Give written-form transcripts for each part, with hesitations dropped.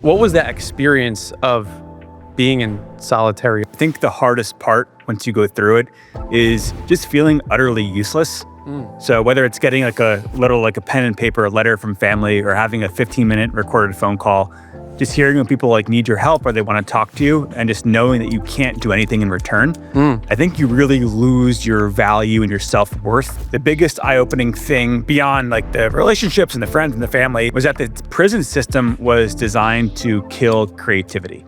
What was that experience of being in solitary? I think the hardest part once you go through it is just feeling utterly useless. So whether it's getting like a pen and paper, a letter from family, or having a 15-minute recorded phone call, just hearing when people like need your help or they want to talk to you and just knowing that you can't do anything in return, I think you really lose your value and your self-worth. The biggest eye-opening thing beyond like the relationships and the friends and the family was that the prison system was designed to kill creativity.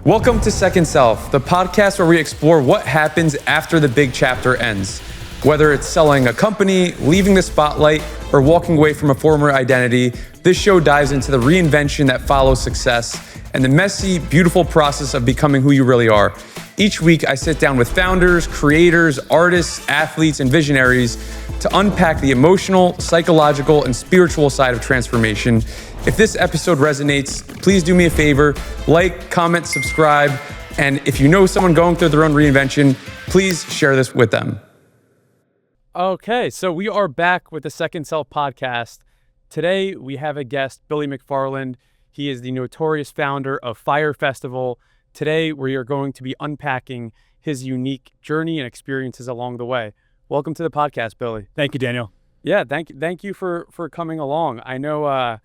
Welcome to Second Self, the podcast where we explore what happens after the big chapter ends. Whether it's selling a company, leaving the spotlight, or walking away from a former identity, this show dives into the reinvention that follows success and the messy, beautiful process of becoming who you really are. Each week, I sit down with founders, creators, artists, athletes, and visionaries to unpack the emotional, psychological, and spiritual side of transformation. If this episode resonates, please do me a favor, like, comment, subscribe, and if you know someone going through their own reinvention, please share this with them. Okay, so we are back with the Second Self podcast. Today, we have a guest, Billy McFarland. He is the notorious founder of Fyre Festival. Today, we are going to be unpacking his unique journey and experiences along the way. Welcome to the podcast, Billy. Thank you, Daniel. Yeah, thank you for coming along. I know a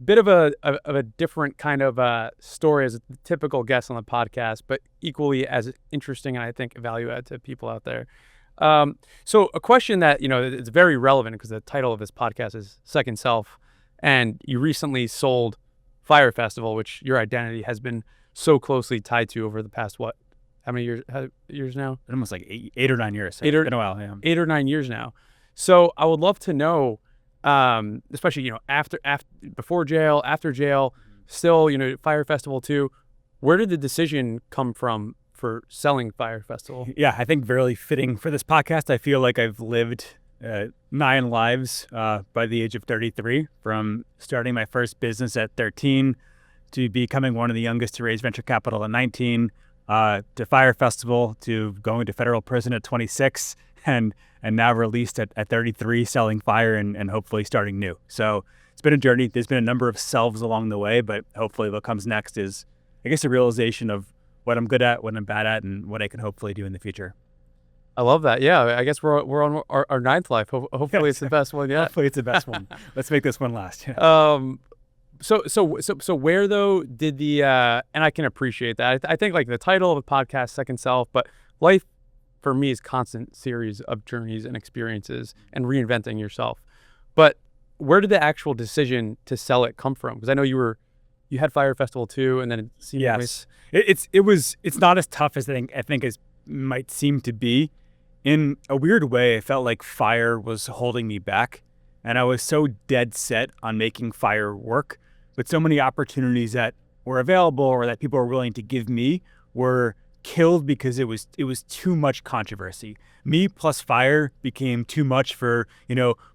bit of a different kind of story as a typical guest on the podcast, but equally as interesting and I think value add to people out there. So a question that, it's very relevant because the title of this podcast is Second Self, and you recently sold Fyre Festival, which your identity has been so closely tied to over the past, how many years now? Almost like eight or 9 years. It's been a while, yeah. 8 or 9 years now. So I would love to know, especially, after before jail, after jail, still, Fyre Festival too, where did the decision come from for selling Fyre Festival? Yeah, I think really fitting for this podcast. I feel like I've lived 9 lives by the age of 33, from starting my first business at 13 to becoming one of the youngest to raise venture capital at 19, to Fyre Festival, to going to federal prison at 26, and now released at 33, selling Fyre and hopefully starting new. So it's been a journey. There's been a number of selves along the way, but hopefully what comes next is, I guess, a realization of what I'm good at, what I'm bad at, and what I can hopefully do in the future. I love that. Yeah, I guess we're on our 9th life. Hopefully it's the best one yet. Hopefully it's the best one. Let's make this one last. Yeah. So where though did the and I can appreciate that. I think like the title of the podcast, Second Self, but life for me is constant series of journeys and experiences and reinventing yourself. But where did the actual decision to sell it come from? Because I know you had Fyre Festival too, and then it seemed yes, it's not as tough as I think as might seem to be. In a weird way, I felt like Fyre was holding me back, and I was so dead set on making Fyre work, but so many opportunities that were available or that people were willing to give me were killed because it was too much controversy. Me plus Fyre became too much for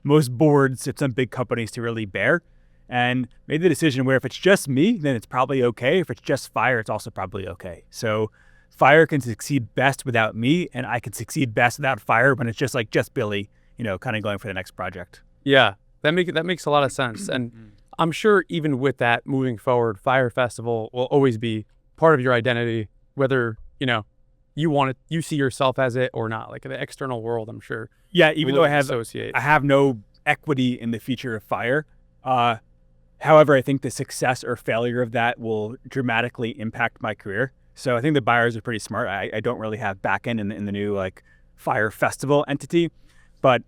most boards at some big companies to really bear. And made the decision where if it's just me, then it's probably okay. If it's just Fyre, it's also probably okay. So Fyre can succeed best without me, and I can succeed best without Fyre when it's just Billy, kind of going for the next project. Yeah, that makes a lot of sense. And I'm sure even with that moving forward, Fyre Festival will always be part of your identity, whether, you see yourself as it or not, like in the external world, I'm sure. Yeah, even though I have no equity in the future of Fyre. However, I think the success or failure of that will dramatically impact my career. So I think the buyers are pretty smart. I don't really have backend in the new Fyre Festival entity, but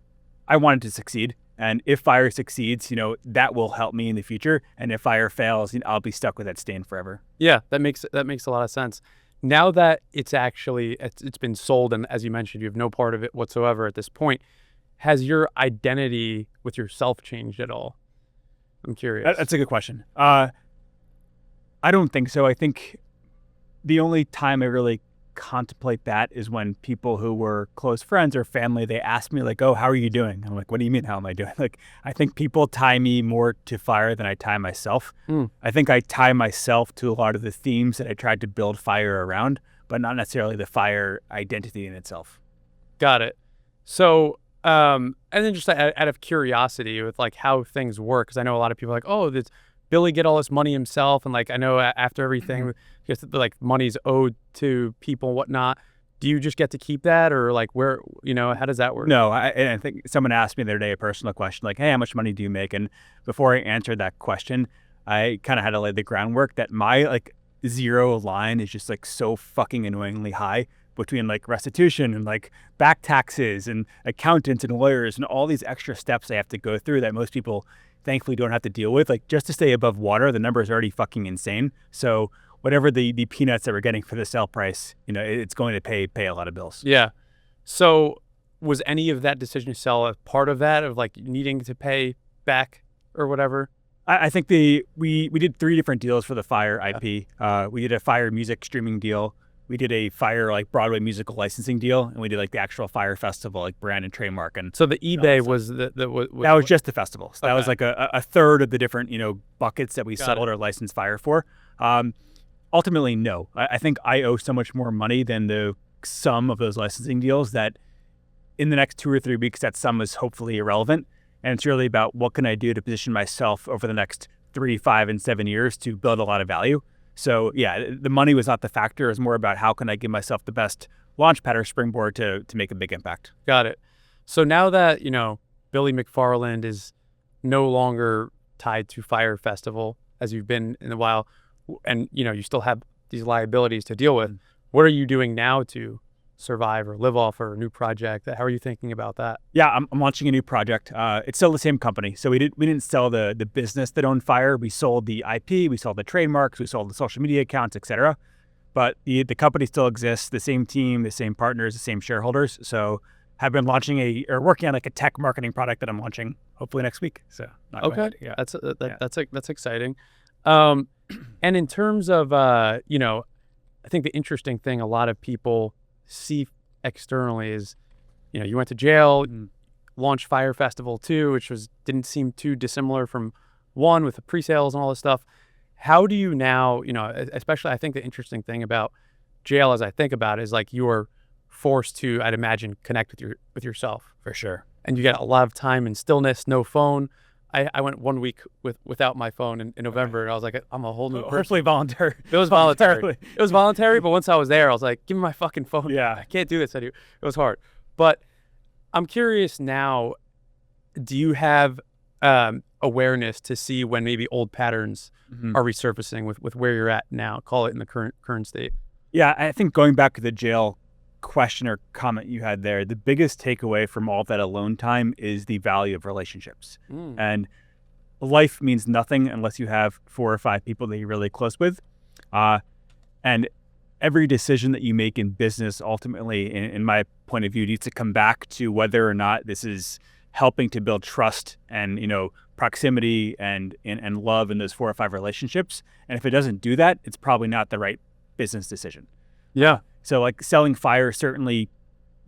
I wanted to succeed. And if Fyre succeeds, that will help me in the future. And if Fyre fails, I'll be stuck with that stain forever. Yeah, that makes a lot of sense. Now that it's been sold, and as you mentioned, you have no part of it whatsoever at this point, has your identity with yourself changed at all? I'm curious. That's a good question. I don't think so. I think the only time I really contemplate that is when people who were close friends or family, they ask me oh, how are you doing? I'm like, what do you mean, how am I doing? I think people tie me more to Fyre than I tie myself. I think I tie myself to a lot of the themes that I tried to build Fyre around, but not necessarily the Fyre identity in itself. Got it. So, and then just out of curiosity with how things work, because I know a lot of people are like, oh, this Billy get all this money himself? And like, I know after everything, like money's owed to people and whatnot. Do you just get to keep that, or like where, how does that work? No, I think someone asked me the other day a personal question like, hey, how much money do you make? And before I answered that question, I kind of had to lay the groundwork that my like zero line is just like so fucking annoyingly high between like restitution and like back taxes and accountants and lawyers and all these extra steps I have to go through that most people thankfully don't have to deal with. Like just to stay above water, the number is already fucking insane. So whatever the peanuts that we're getting for the sale price, it's going to pay a lot of bills. Yeah. So was any of that decision to sell a part of that, of like needing to pay back or whatever? I think we did 3 different deals for the Fyre IP. We did a Fyre music streaming deal. We did a Fyre like Broadway musical licensing deal, and we did like the actual Fyre Festival, like brand and trademark. And so the eBay was that was just the festival. So that was like a third of the different buckets that we settled or licensed Fyre for. Ultimately, no. I think I owe so much more money than the sum of those licensing deals that in the next 2 or 3 weeks, that sum is hopefully irrelevant. And it's really about what can I do to position myself over the next 3, 5, and 7 years to build a lot of value. So yeah, the money was not the factor. It was more about how can I give myself the best launch pad or springboard to make a big impact. Got it. So now that, Billy McFarland is no longer tied to Fyre Festival, as you've been in a while, and, you still have these liabilities to deal with, what are you doing now to survive or live off, or a new project? How are you thinking about that? Yeah, I'm launching a new project. It's still the same company. So we didn't sell the business that owned Fyre. We sold the IP, we sold the trademarks, we sold the social media accounts, etc. But the company still exists, the same team, the same partners, the same shareholders. So have been working on like a tech marketing product that I'm launching hopefully next week. So okay, yeah, that's exciting. And in terms of I think the interesting thing a lot of people see externally is, you went to jail, launched Fyre Festival 2, which didn't seem too dissimilar from 1 with the pre-sales and all this stuff. How do you now, especially I think the interesting thing about jail, as I think about it, is like you're forced to, I'd imagine, connect with yourself. For sure. And you get a lot of time in stillness, no phone. I went 1 week without my phone in November, and I was like, I'm a whole new person. Hopefully voluntary. It was voluntary. It was voluntary, but once I was there, I was like, give me my fucking phone. Yeah. I can't do this. It was hard. But I'm curious now, do you have awareness to see when maybe old patterns are resurfacing with where you're at now, call it in the current state? Yeah, I think going back to the jail question or comment you had there, the biggest takeaway from all of that alone time is the value of relationships. And life means nothing unless you have 4 or 5 people that you're really close with. And every decision that you make in business, ultimately, in my point of view, needs to come back to whether or not this is helping to build trust and, proximity and love in those 4 or 5 relationships. And if it doesn't do that, it's probably not the right business decision. Yeah. So like selling Fyre certainly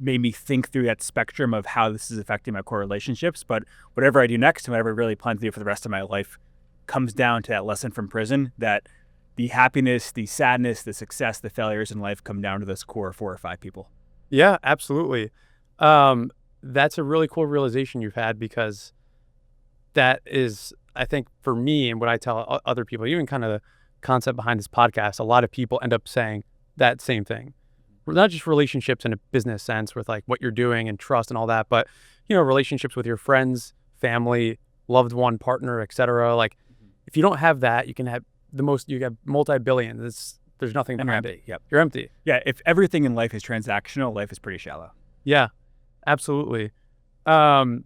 made me think through that spectrum of how this is affecting my core relationships. But whatever I do next and whatever I really plan to do for the rest of my life comes down to that lesson from prison, that the happiness, the sadness, the success, the failures in life come down to those core 4 or 5 people. Yeah, absolutely. That's a really cool realization you've had, because that is, I think, for me, and what I tell other people, even kind of the concept behind this podcast, a lot of people end up saying that same thing. Not just relationships in a business sense with like what you're doing and trust and all that, but, relationships with your friends, family, loved one, partner, etc. Like if you don't have that, you can have you have multi-billion. There's nothing behind it. Yep. You're empty. Yeah. If everything in life is transactional, life is pretty shallow. Yeah, absolutely. So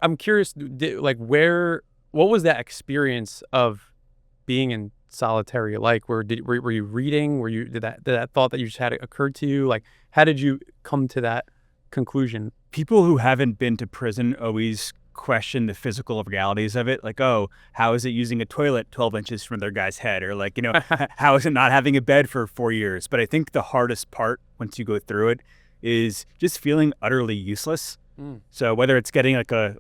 I'm curious, what was that experience of being in solitary like? Were you reading? Did that thought that you just had occurred to you? Like, how did you come to that conclusion? People who haven't been to prison always question the physical realities of it. Like, oh, how is it using a toilet 12 inches from their guy's head? Or like, how is it not having a bed for 4 years? But I think the hardest part once you go through it is just feeling utterly useless. So whether it's getting like a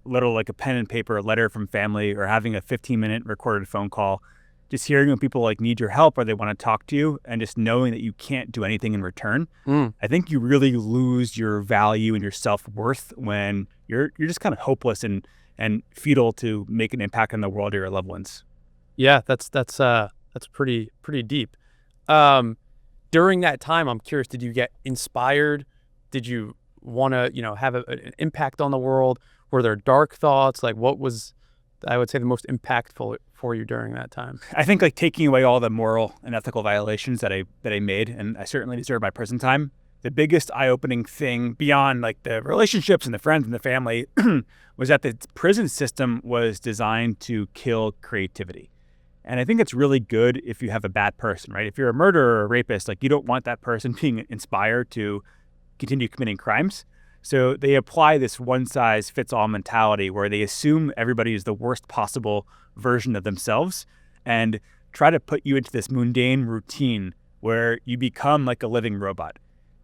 pen and paper, a letter from family, or having a 15-minute recorded phone call, just hearing when people like need your help or they want to talk to you, and just knowing that you can't do anything in return, I think you really lose your value and your self-worth when you're just kind of hopeless and and fetal to make an impact on the world or your loved ones. Yeah, that's pretty deep. During that time, I'm curious, did you get inspired? Did you want to, have an impact on the world? Were there dark thoughts? Like, what was, I would say, the most impactful for you during that time? I think like taking away all the moral and ethical violations that I made, and I certainly deserve my prison time. The biggest eye-opening thing beyond like the relationships and the friends and the family was that the prison system was designed to kill creativity. And I think it's really good if you have a bad person, right? If you're a murderer or a rapist, like you don't want that person being inspired to continue committing crimes. So they apply this one-size-fits-all mentality where they assume everybody is the worst possible version of themselves and try to put you into this mundane routine where you become like a living robot.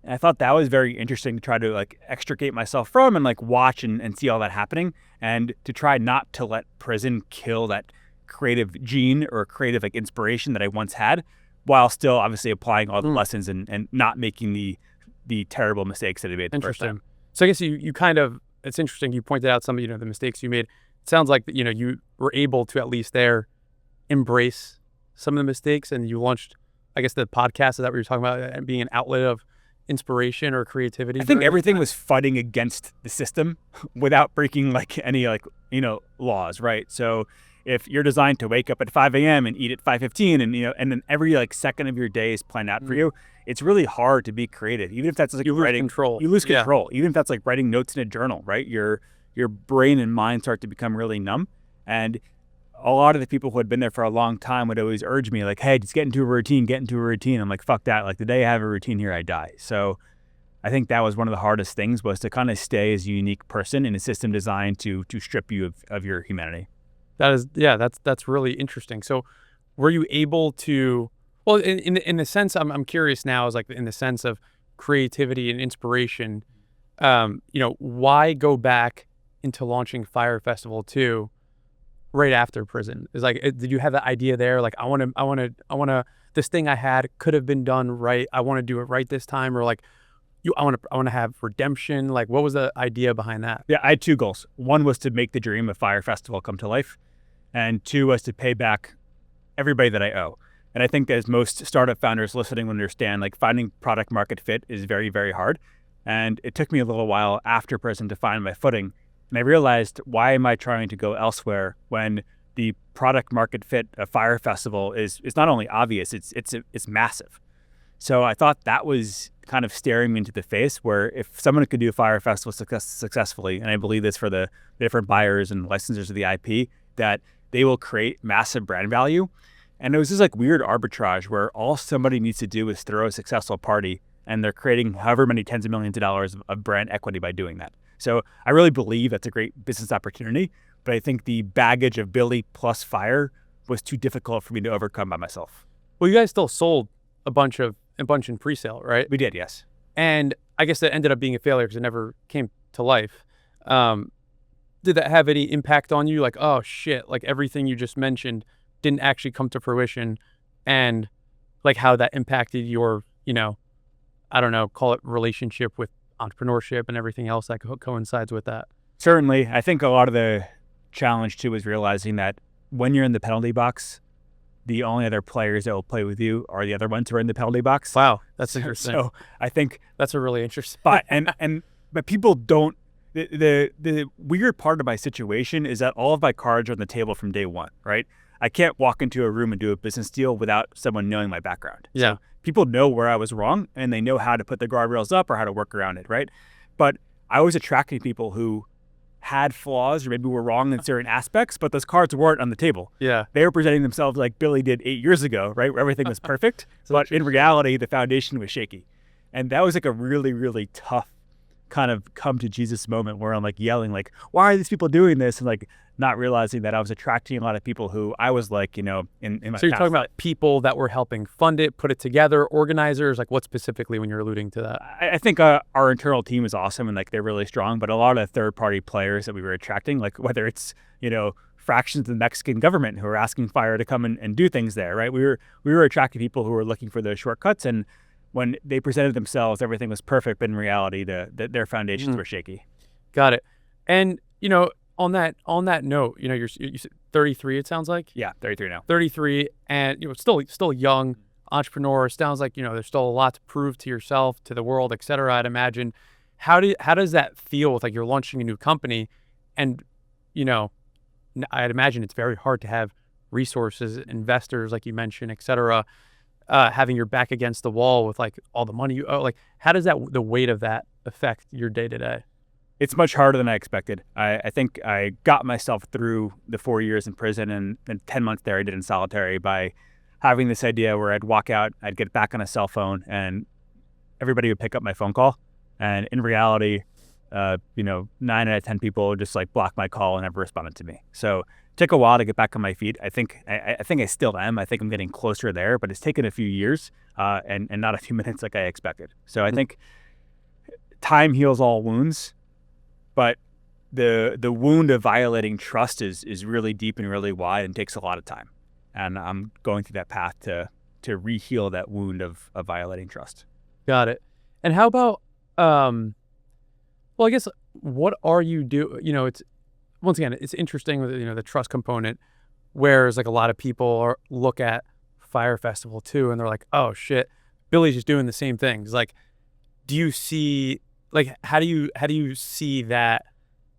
And I thought that was very interesting to try to like extricate myself from and like watch and see all that happening, and to try not to let prison kill that creative gene or creative like inspiration that I once had, while still obviously applying all the lessons and not making the terrible mistakes that I made the first time. So I guess you kind of, it's interesting. You pointed out some of, the mistakes you made. It sounds like, you were able to at least there embrace some of the mistakes, and you launched, I guess, the podcast. Is that what you're talking about, and being an outlet of inspiration or creativity? I think everything was fighting against the system without breaking like any laws, right? So if you're designed to wake up at 5 a.m. and eat at 5:15 and then every like second of your day is planned out for you, it's really hard to be creative. Even if that's like you lose control. You lose control. Even if that's like writing notes in a journal, right? Your brain and mind start to become really numb. And a lot of the people who had been there for a long time would always urge me like, hey, just get into a routine. I'm like, fuck that. Like the day I have a routine here, I die. So I think that was one of the hardest things, was to kind of stay as a unique person in a system designed to strip you of your humanity. That's really interesting. So were you able to, well, in the sense, I'm curious now, is like in the sense of creativity and inspiration, why go back into launching Fyre Festival 2 right after prison? Is like, did you have the idea there? Like, I want to, this thing I had could have been done right. I want to do it right this time, or like, I want to have redemption. Like, what was the idea behind that? Yeah, I had two goals. One was to make the dream of Fyre Festival come to life, and two was to pay back everybody that I owe. And I think, as most startup founders listening will understand, like finding product market fit is very, very hard. And it took me a little while after prison to find my footing. And I realized, why am I trying to go elsewhere when the product market fit of Fyre Festival is not only obvious, it's massive. So I thought that was kind of staring me into the face, where if someone could do a Fyre Festival successfully, and I believe this for the different buyers and licensors of the IP, that they will create massive brand value. And it was this like weird arbitrage where all somebody needs to do is throw a successful party, and they're creating however many tens of millions of dollars of brand equity by doing that. So I really believe that's a great business opportunity, but I think the baggage of Billy plus Fyre was too difficult for me to overcome by myself. Well, you guys still sold a bunch in pre-sale, right? We did, yes. And I guess that ended up being a failure because it never came to life. Did that have any impact on you? Like, oh shit, like everything you just mentioned didn't actually come to fruition, and like how that impacted your, I don't know, call it relationship with entrepreneurship and everything else that coincides with that? Certainly. I think a lot of the challenge too is realizing that when you're in the penalty box, the only other players that will play with you are the other ones who are in the penalty box. Wow, that's interesting. So I think that's a really interesting spot. But people don't. The weird part of my situation is that all of my cards are on the table from day one, right? I can't walk into a room and do a business deal without someone knowing my background. Yeah. So people know where I was wrong, and they know how to put the guardrails up or how to work around it, right? But I was attracting people who had flaws or maybe were wrong in certain aspects, but those cards weren't on the table. Yeah. They were presenting themselves like Billy did 8 years ago, right? Where everything was perfect, but in reality, the foundation was shaky. And that was like a really, really tough kind of come to Jesus moment where I'm like yelling, like, why are these people doing this? And like not realizing that I was attracting a lot of people who I was like, in my So you're talking about people that were helping fund it, put it together, organizers, like what specifically when you're alluding to that? I think our internal team is awesome and like they're really strong, but a lot of third-party players that we were attracting, like whether it's, fractions of the Mexican government who are asking Fyre to come and do things there, right? We were attracting people who were looking for those shortcuts, and when they presented themselves, everything was perfect, but in reality, their foundations were shaky. Got it. And, on that note, you said 33. It sounds like. Yeah, 33 now. 33, and still young entrepreneur. Sounds like there's still a lot to prove to yourself, to the world, et cetera. I'd imagine. How does that feel with like you're launching a new company, and I'd imagine it's very hard to have resources, investors, like you mentioned, et cetera, having your back against the wall with like all the money you owe. Like, how does the weight of that affect your day to day? It's much harder than I expected. I think I got myself through the 4 years in prison and 10 months there I did in solitary by having this idea where I'd walk out, I'd get back on a cell phone, and everybody would pick up my phone call. And in reality, 9 out of 10 people just like blocked my call and never responded to me. So it took a while to get back on my feet. I think I still am. I think I'm getting closer there, but it's taken a few years and not a few minutes like I expected. So I think time heals all wounds. But the wound of violating trust is really deep and really wide and takes a lot of time. And I'm going through that path to re-heal that wound of violating trust. Got it. And how about, well, I guess, what are you it's, once again, it's interesting with, the trust component, whereas like a lot of people look at Fyre Festival too, and they're like, oh shit, Billy's just doing the same things. Like, do you see, like, how do you see that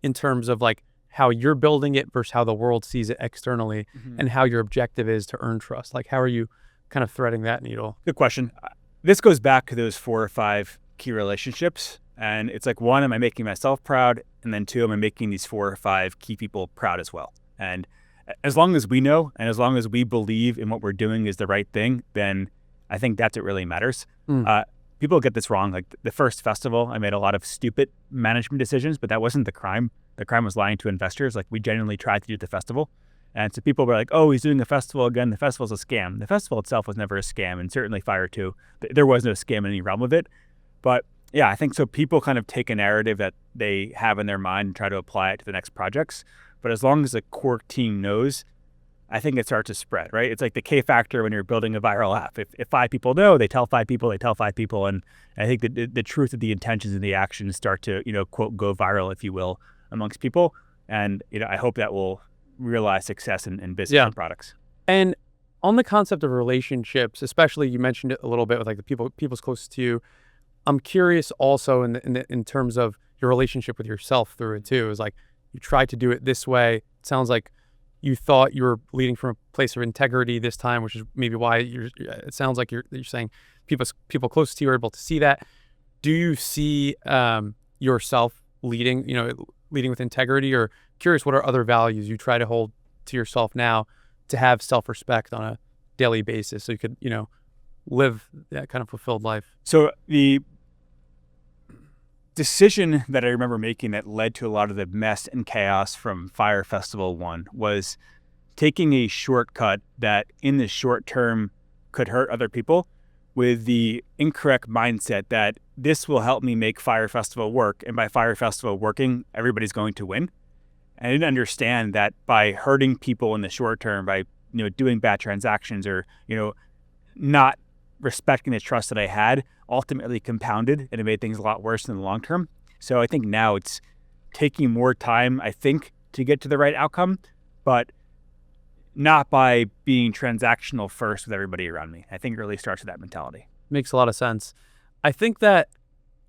in terms of like how you're building it versus how the world sees it externally, and how your objective is to earn trust? Like, how are you kind of threading that needle? Good question. This goes back to those 4 or 5 key relationships. And it's like, 1, am I making myself proud? And then 2, am I making these 4 or 5 key people proud as well? And as long as we know, and as long as we believe in what we're doing is the right thing, then I think that's what really matters. People get this wrong. Like the first festival, I made a lot of stupid management decisions, but that wasn't the crime. The crime was lying to investors. Like, we genuinely tried to do the festival. And so people were like, oh, he's doing a festival again. The festival's a scam. The festival itself was never a scam, and certainly Fyre too. There was no scam in any realm of it. But yeah, I think so people kind of take a narrative that they have in their mind and try to apply it to the next projects. But as long as the core team knows, I think it starts to spread, right? It's like the K factor when you're building a viral app. If 5 people know, they tell 5 people, and I think that the truth of the intentions and the actions start to, quote, go viral, if you will, amongst people. And, I hope that will realize success in business and products. And on the concept of relationships, especially, you mentioned it a little bit with like the people's closest to you. I'm curious also in terms of your relationship with yourself through it too. Is like, you tried to do it this way. It sounds like you thought you were leading from a place of integrity this time, which is maybe why it sounds like you're saying people close to you are able to see that. Do you see yourself leading with integrity? Or curious, what are other values you try to hold to yourself now to have self-respect on a daily basis so you could, live that kind of fulfilled life? So the decision that I remember making that led to a lot of the mess and chaos from Fyre Festival 1 was taking a shortcut that in the short term could hurt other people with the incorrect mindset that this will help me make Fyre Festival work. And by Fyre Festival working, everybody's going to win. And I didn't understand that by hurting people in the short term, by, doing bad transactions or, not respecting the trust that I had, ultimately compounded, and it made things a lot worse in the long term. So I think now it's taking more time, I think, to get to the right outcome, but not by being transactional first with everybody around me. I think it really starts with that mentality. Makes a lot of sense. I think that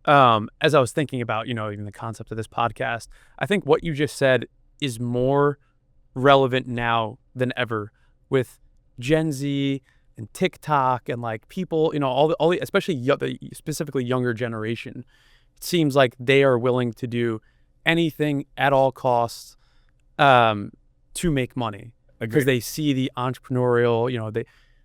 as I was thinking about, even the concept of this podcast, I think what you just said is more relevant now than ever with Gen Z and TikTok and like people, all the especially the specifically younger generation. It seems like they are willing to do anything at all costs to make money. Because they see the entrepreneurial,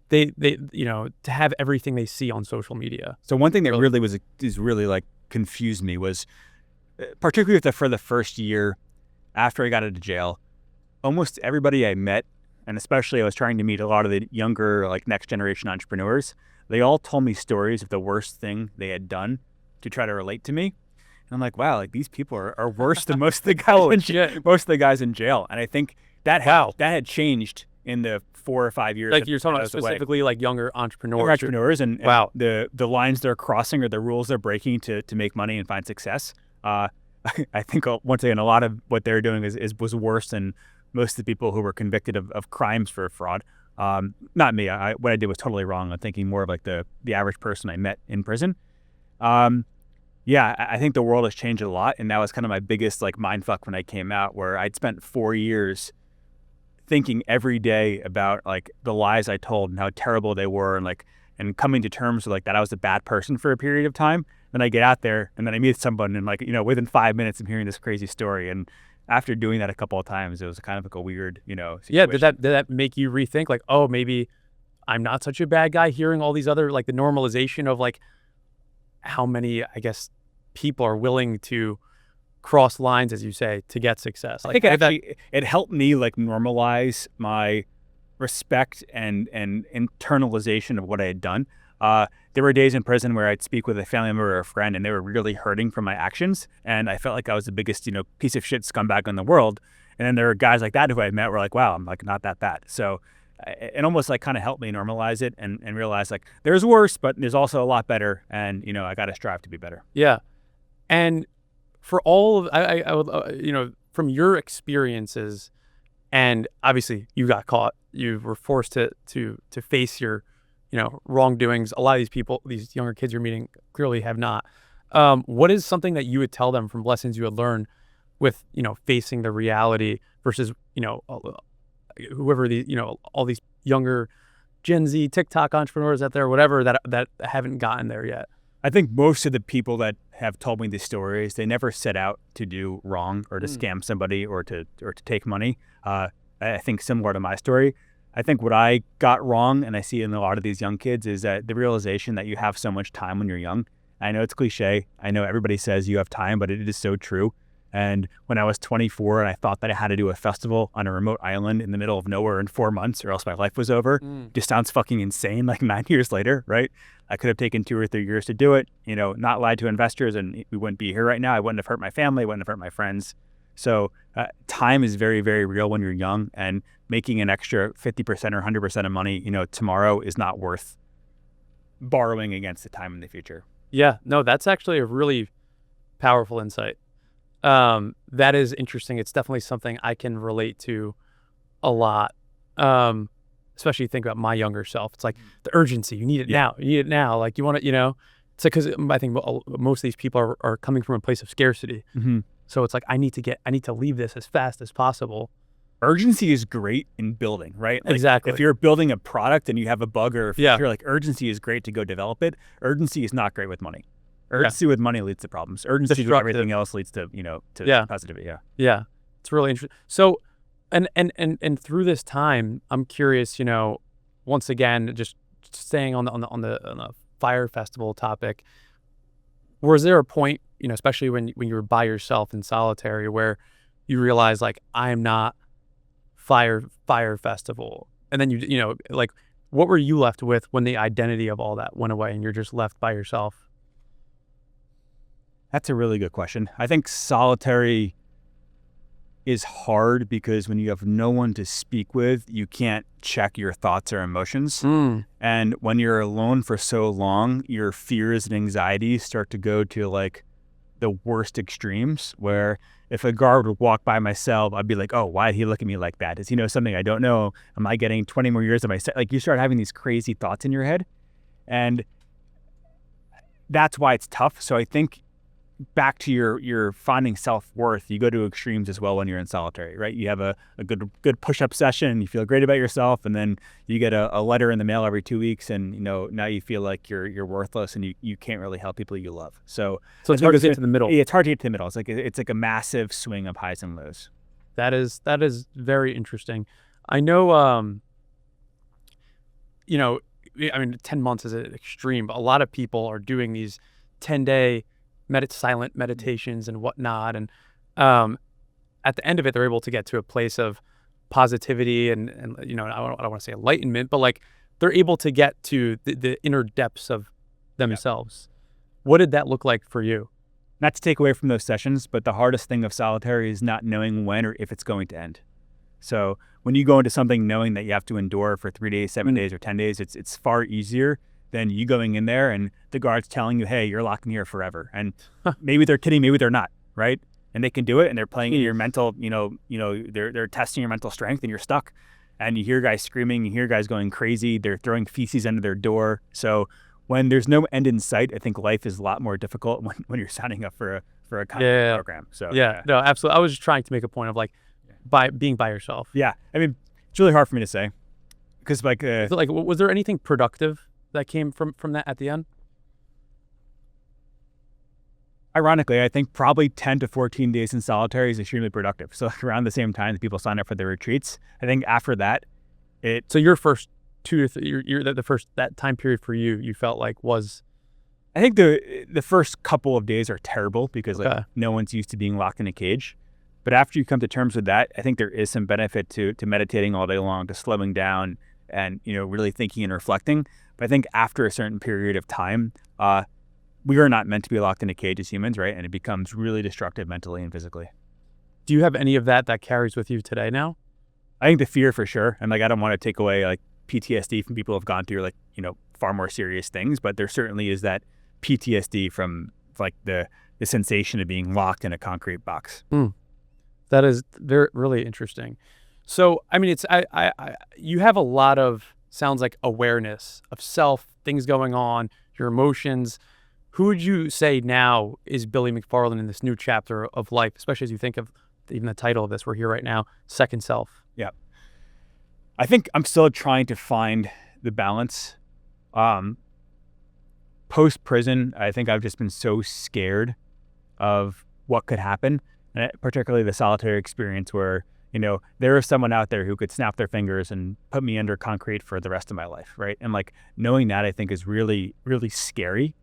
they to have everything they see on social media. So one thing that really like confused me was, particularly for the first year after I got out of jail, almost everybody I met, and especially I was trying to meet a lot of the younger, like next generation entrepreneurs, they all told me stories of the worst thing they had done to try to relate to me. And I'm like, wow, like these people are worse than most of the guys in jail. And I think that had changed in the 4 or 5 years. Like you're talking about specifically like younger entrepreneurs. And the lines they're crossing or the rules they're breaking to make money and find success. I think once again, a lot of what they're doing was worse than most of the people who were convicted of crimes for fraud. Not me. What I did was totally wrong. I'm thinking more of like the average person I met in prison. Yeah, I think the world has changed a lot, and that was kind of my biggest like mind fuck when I came out, where I'd spent 4 years thinking every day about like the lies I told and how terrible they were, and coming to terms with like that I was a bad person for a period of time. Then I get out there and then I meet someone, and like, within 5 minutes I'm hearing this crazy story. And after doing that a couple of times, it was kind of like a weird, situation. Yeah. Did that make you rethink like, oh, maybe I'm not such a bad guy, hearing all these other, like the normalization of like how many, I guess, people are willing to cross lines, as you say, to get success? Like, I think it helped me like normalize my respect and internalization of what I had done. There were days in prison where I'd speak with a family member or a friend, and they were really hurting from my actions, and I felt like I was the biggest, piece of shit scumbag in the world. And then there were guys like that who I met were like, wow, I'm like not that bad. So it almost like kind of helped me normalize it and realize like there's worse, but there's also a lot better, and I got to strive to be better. Yeah. And for all of, I would, from your experiences, and obviously you got caught, you were forced to face your, wrongdoings. A lot of these people, these younger kids you're meeting, clearly have not. What is something that you would tell them from lessons you had learned with, facing the reality versus, whoever the, all these younger Gen Z TikTok entrepreneurs out there, whatever, that haven't gotten there yet? I think most of the people that have told me these stories, they never set out to do wrong or to scam somebody or to take money. I think similar to my story, I think what I got wrong, and I see in a lot of these young kids, is that the realization that you have so much time when you're young. I know it's cliche. I know everybody says you have time, but it is so true. And when I was 24 and I thought that I had to do a festival on a remote island in the middle of nowhere in 4 months or else my life was over, just sounds fucking insane. Like 9 years later, right? I could have taken 2 or 3 years to do it, not lied to investors, and we wouldn't be here right now. I wouldn't have hurt my family. I wouldn't have hurt my friends. So time is very, very real when you're young, and making an extra 50% or 100% of money, tomorrow is not worth borrowing against the time in the future. Yeah, no, that's actually a really powerful insight. That is interesting. It's definitely something I can relate to a lot. Especially think about my younger self. It's like the urgency. You need it now. You need it now. Like you want to, it's like, because I think most of these people are coming from a place of scarcity. Mm-hmm. So it's like, I need to leave this as fast as possible. Urgency is great in building, right? Like, exactly. If you're building a product and you have a bug or a feature, like urgency is great to go develop it. Urgency is not great with money. Urgency with money leads to problems. Urgency with everything else leads to, to positivity. Yeah. It's really interesting. So, and through this time, I'm curious, once again, just staying on the Fyre Festival topic, was there a point, especially when you were by yourself in solitary, where you realize like, I am not Fyre Festival? And then like, what were you left with when the identity of all that went away and you're just left by yourself? That's a really good question. I think solitary is hard because when you have no one to speak with, you can't check your thoughts or emotions. And when you're alone for so long, your fears and anxieties start to go to like the worst extremes, where if a guard would walk by my cell, I'd be like, oh, why did he look at me like that? Does he know something I don't know? Am I getting 20 more years of my set? Like, you start having these crazy thoughts in your head. And that's why it's tough. So I think back to your finding self-worth, you go to extremes as well when you're in solitary, right? You have a good push-up session, you feel great about yourself, and then you get a letter in the mail every 2 weeks, and now you feel like you're worthless and you can't really help people you love. So it's hard to get to the middle. Yeah, it's hard to get to the middle. It's like a massive swing of highs and lows. That is very interesting. I know, I mean, 10 months is an extreme, but a lot of people are doing these 10-day silent meditations and whatnot. And at the end of it, they're able to get to a place of positivity and I don't want to say enlightenment, but like they're able to get to the inner depths of themselves. What did that look like for you? Not to take away from those sessions, but the hardest thing of solitary is not knowing when or if it's going to end. So when you go into something knowing that you have to endure for 3 days, 7 days, or 10 days, it's far easier than you going in there and the guards telling you, hey, you're locked in here forever. And maybe they're kidding, maybe they're not, right? and they can do it, and they're playing in your mental, they're testing your mental strength, and you're stuck. And you hear guys screaming, you hear guys going crazy, they're throwing feces under their door. So when there's no end in sight, I think life is a lot more difficult when you're signing up for a kind of program. So no, absolutely. I was just trying to make a point of like being by yourself. Yeah, I mean, it's really hard for me to say because was there anything productive that came from that at the end? Ironically, I think probably 10 to 14 days in solitary is extremely productive. So like around the same time that people sign up for the retreats, I think after that, So your first 2 to 3, the first, that time period for you felt like was... I think the first couple of days are terrible because like no one's used to being locked in a cage. But after you come to terms with that, I think there is some benefit to meditating all day long, to slowing down and, really thinking and reflecting. But I think after a certain period of time, we are not meant to be locked in a cage as humans, right? And it becomes really destructive mentally and physically. Do you have any of that carries with you today now? I think the fear for sure. And like, I don't want to take away like PTSD from people who have gone through like, far more serious things, but there certainly is that PTSD from like the sensation of being locked in a concrete box. That is really interesting. So, I mean, you have a lot of, sounds like, awareness of self, things going on, your emotions. Who would you say now is Billy McFarland in this new chapter of life, especially as you think of even the title of this, we're here right now, Second Self? Yeah. I think I'm still trying to find the balance. Post-prison, I think I've just been so scared of what could happen, and particularly the solitary experience where, there is someone out there who could snap their fingers and put me under concrete for the rest of my life, right? And like knowing that, I think is really, really scary.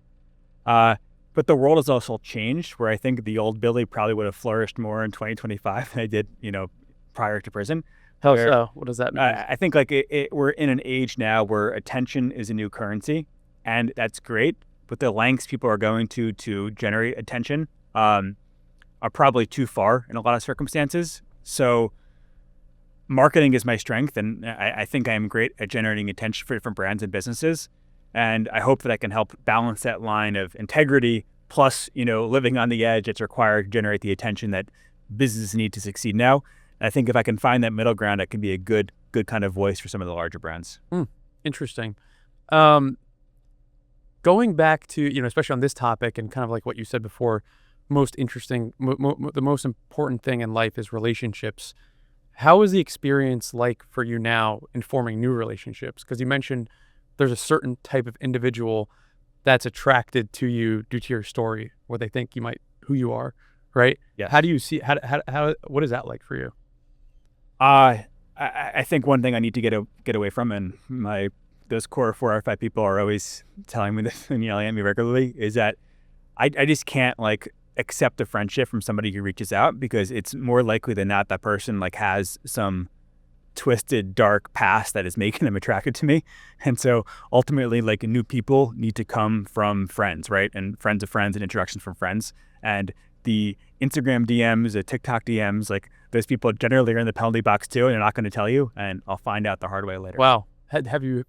But the world has also changed where I think the old Billy probably would have flourished more in 2025 than I did, prior to prison. How so? What does that mean? I think like we're in an age now where attention is a new currency, and that's great. But the lengths people are going to generate attention are probably too far in a lot of circumstances. So marketing is my strength, and I think I am great at generating attention for different brands and businesses. And I hope that I can help balance that line of integrity plus, living on the edge that's required to generate the attention that businesses need to succeed now. And I think if I can find that middle ground, I can be a good kind of voice for some of the larger brands. Interesting. Going back to, especially on this topic and kind of like what you said before, most interesting, the most important thing in life is relationships. How is the experience like for you now in forming new relationships? Because you mentioned there's a certain type of individual that's attracted to you due to your story, where they think who you are, right? Yeah. How do you see, what is that like for you? I think one thing I need to get away from, and those core 4 or 5 people are always telling me this and yelling at me regularly, is that I just can't like accept a friendship from somebody who reaches out, because it's more likely than not that person like has some twisted, dark past that is making them attracted to me. And so ultimately, like, new people need to come from friends, right? And friends of friends and introductions from friends. And the Instagram DMs, the TikTok DMs, like, those people generally are in the penalty box too, and they're not going to tell you, and I'll find out the hard way later. Wow. Have you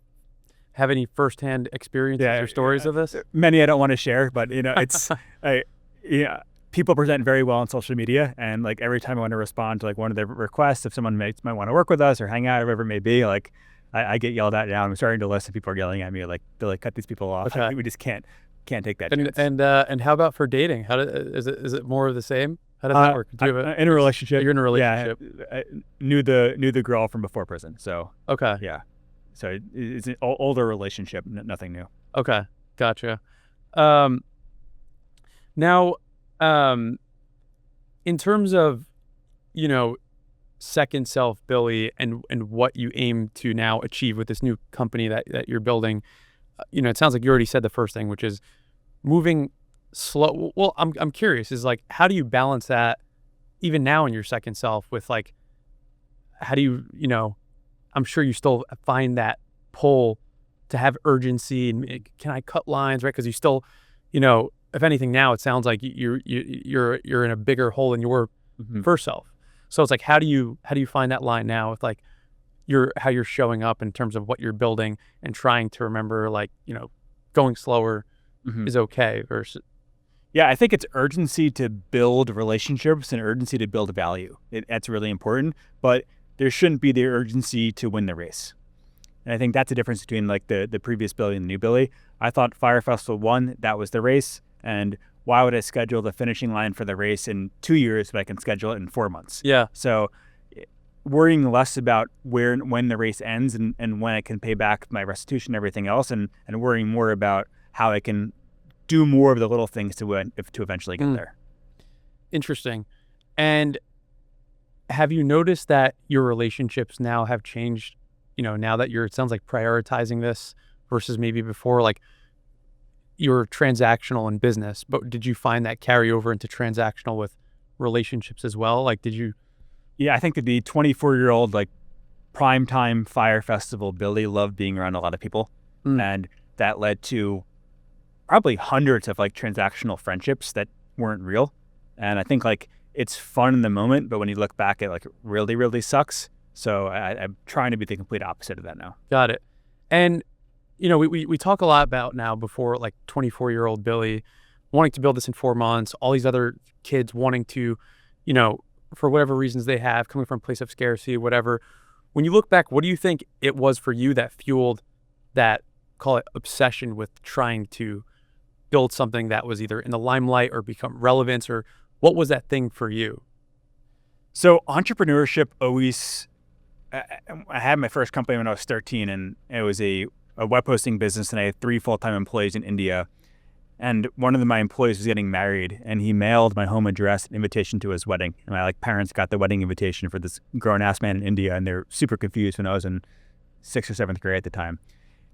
have any firsthand experiences or stories of this? Many I don't want to share, but it's people present very well on social media, and like every time I want to respond to like one of their requests, if someone might want to work with us or hang out or whatever it may be, like I get yelled at now. I'm starting to listen. People are yelling at me like, Billy, cut these people off. Okay. We just can't take that chance. And how about for dating? Is it more of the same? How does that work? Do you have in a relationship? You're in a relationship. Yeah, I knew the girl from before prison. So okay. Yeah. So it's an older relationship, nothing new. Okay, gotcha. Now, in terms of, second self, Billy, and what you aim to now achieve with this new company that you're building, it sounds like you already said the first thing, which is moving slow. Well, I'm curious, is like, how do you balance that even now in your second self with like, how do you, I'm sure you still find that pull to have urgency and can I cut lines, right? Because you still, if anything now, it sounds like you're in a bigger hole than you were first self. So it's like, how do you find that line now with like how you're showing up in terms of what you're building and trying to remember, like, going slower is okay versus. Yeah, I think it's urgency to build relationships and urgency to build value. That's really important, but there shouldn't be the urgency to win the race. And I think that's the difference between like the previous Billy and the new Billy. I thought Fyre Festival won, that was the race. And why would I schedule the finishing line for the race in 2 years if I can schedule it in 4 months? Yeah. So worrying less about when the race ends and when I can pay back my restitution and everything else, and worrying more about how I can do more of the little things to eventually get there. Interesting. And have you noticed that your relationships now have changed, now that it sounds like prioritizing this versus maybe before, like you're transactional in business, but did you find that carry over into transactional with relationships as well? Like, did you? Yeah, I think that the 24-year-old, like primetime Fyre Festival Billy loved being around a lot of people. And that led to probably hundreds of like transactional friendships that weren't real. And I think like it's fun in the moment, but when you look back, it like really, really sucks. So I'm trying to be the complete opposite of that now. Got it. And, we talk a lot about now before like 24-year-old Billy wanting to build this in 4 months, all these other kids wanting to, for whatever reasons they have, coming from a place of scarcity, whatever. When you look back, what do you think it was for you that fueled that, call it obsession with trying to build something that was either in the limelight or become relevant, or what was that thing for you? So entrepreneurship always, I had my first company when I was 13, and it was a web hosting business, and I had 3 full-time employees in India. And one of my employees was getting married, and he mailed my home address an invitation to his wedding. And my parents got the wedding invitation for this grown-ass man in India, and they're super confused when I was in 6th or 7th grade at the time.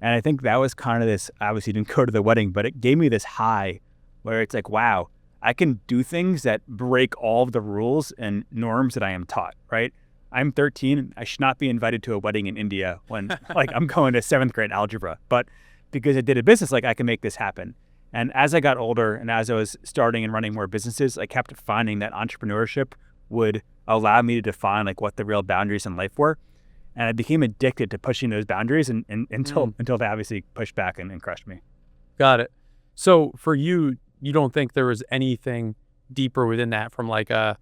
And I think that was kind of this, obviously didn't go to the wedding, but it gave me this high where it's like, wow, I can do things that break all of the rules and norms that I am taught, right? I'm 13. I should not be invited to a wedding in India when like I'm going to 7th grade algebra. But because I did a business, like I can make this happen. And as I got older and as I was starting and running more businesses, I kept finding that entrepreneurship would allow me to define like what the real boundaries in life were. And I became addicted to pushing those boundaries until they obviously pushed back and crushed me. Got it. So for you, you don't think there was anything deeper within that from like a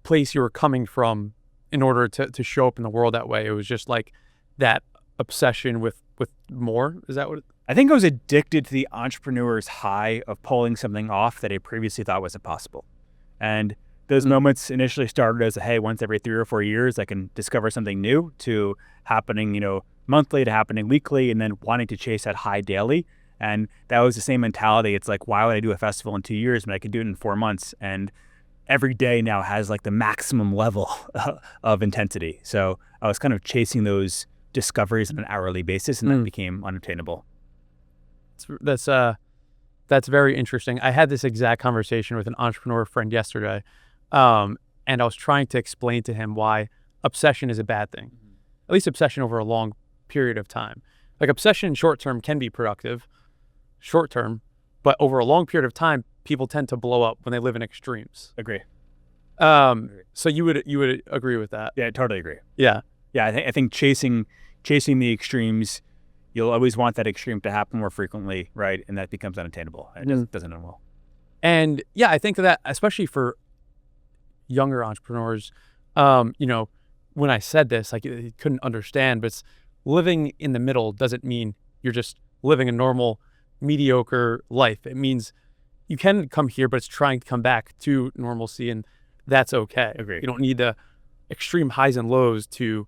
place you were coming from in order to show up in the world that way? It was just like that obsession with more? Is that what? I think I was addicted to the entrepreneur's high of pulling something off that I previously thought was impossible. And those moments initially started as, hey, once every 3 or 4 years, I can discover something new, to happening, monthly, to happening weekly, and then wanting to chase that high daily. And that was the same mentality. It's like, why would I do a festival in 2 years when I could do it in 4 months? And every day now has like the maximum level of intensity. So I was kind of chasing those discoveries on an hourly basis, and that became unattainable. That's very interesting. I had this exact conversation with an entrepreneur friend yesterday. And I was trying to explain to him why obsession is a bad thing, at least obsession over a long period of time. Like obsession short term can be productive, short term, but over a long period of time, people tend to blow up when they live in extremes. Agree. So you would agree with that? Yeah, I totally agree. Yeah. Yeah, I think chasing the extremes, you'll always want that extreme to happen more frequently, right? And that becomes unattainable. It doesn't end well. And yeah, I think that especially for younger entrepreneurs, when I said this, like you couldn't understand, but living in the middle doesn't mean you're just living a normal, mediocre life. It means you can come here, but it's trying to come back to normalcy, and that's okay. Agreed. You don't need the extreme highs and lows to,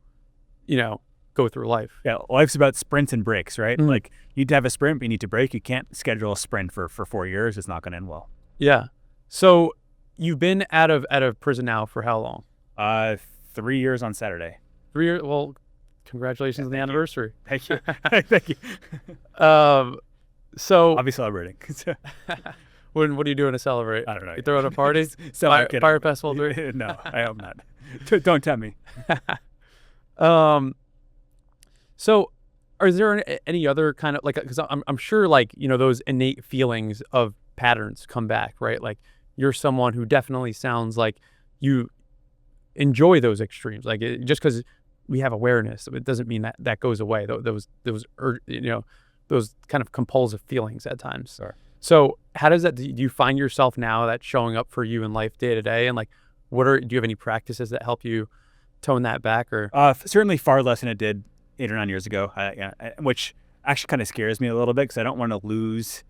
go through life. Yeah, life's about sprints and breaks, right? Like you need to have a sprint, but you need to break. You can't schedule a sprint for 4 years. It's not going to end well. Yeah. So you've been out of prison now for how long? 3 years on Saturday. 3 years. Well, congratulations on the anniversary. Thank you. Thank you. So I'll be celebrating. what are you doing to celebrate? I don't know. You throw out a party? Fyre Festival? No, I hope not. Don't tempt me. So is there any other kind of because I'm sure those innate feelings of patterns come back, right? Like you're someone who definitely sounds like you enjoy those extremes. Like just because we have awareness, it doesn't mean that goes away. Those kind of compulsive feelings at times. Sure. So how does that, do you find yourself now that's showing up for you in life day to day? And like, do you have any practices that help you tone that back or? Certainly far less than it did 8 or 9 years ago, which actually kind of scares me a little bit because I don't want to lose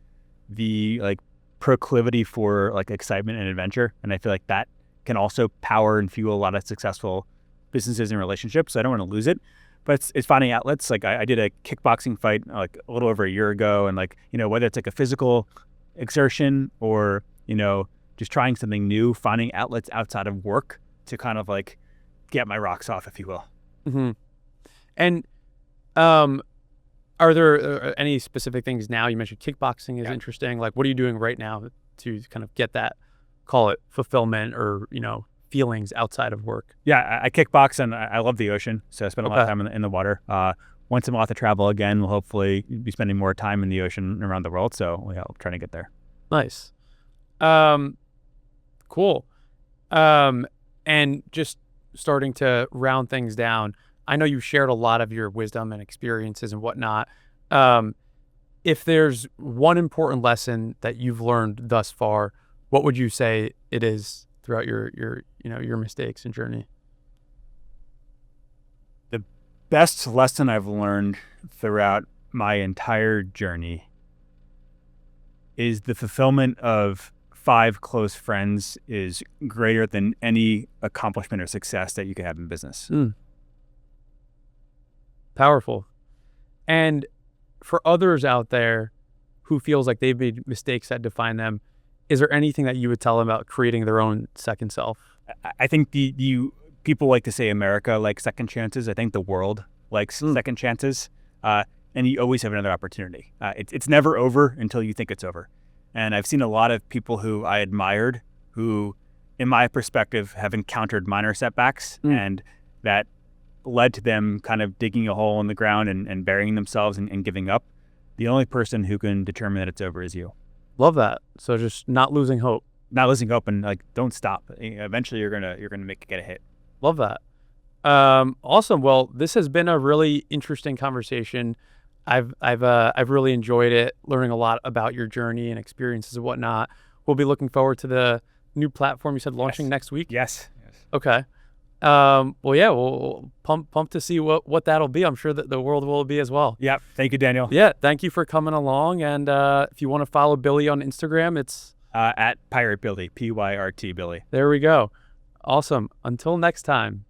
the like proclivity for like excitement and adventure. And I feel like that can also power and fuel a lot of successful businesses and relationships. So I don't want to lose it. But it's finding outlets. Like I did a kickboxing fight like a little over a year ago. And like, whether it's like a physical exertion or, just trying something new, finding outlets outside of work to kind of like get my rocks off, if you will. Mm-hmm. And are there any specific things now? You mentioned kickboxing is interesting. Like, what are you doing right now to kind of get that, call it fulfillment or, feelings outside of work? Yeah, I kickbox and I love the ocean. So I spend a lot of time in the water. Once I'm off to travel again, we'll hopefully be spending more time in the ocean around the world. So I'll try to get there. Nice. Cool. And just starting to round things down, I know you've shared a lot of your wisdom and experiences and whatnot. If there's one important lesson that you've learned thus far, what would you say it is throughout your mistakes and journey? The best lesson I've learned throughout my entire journey is the fulfillment of 5 close friends is greater than any accomplishment or success that you could have in business. Powerful. And for others out there who feels like they've made mistakes that define them, is there anything that you would tell them about creating their own second self? I think people like to say America likes second chances. I think the world likes second chances. And you always have another opportunity. It's never over until you think it's over. And I've seen a lot of people who I admired who, in my perspective, have encountered minor setbacks and that led to them kind of digging a hole in the ground and burying themselves and giving up. The only person who can determine that it's over is you. Love that. So just not losing hope. Not losing hope and like don't stop. Eventually you're gonna get a hit. Love that. Awesome. Well, this has been a really interesting conversation. I've really enjoyed it, learning a lot about your journey and experiences and whatnot. We'll be looking forward to the new platform you said launching next week. Yes. Okay. Well, yeah, we'll pump to see what that'll be. I'm sure that the world will be as well. Yeah. Thank you, Daniel. Yeah. Thank you for coming along. And if you want to follow Billy on Instagram, it's at Pyrt Billy, Pyrt Billy. There we go. Awesome. Until next time.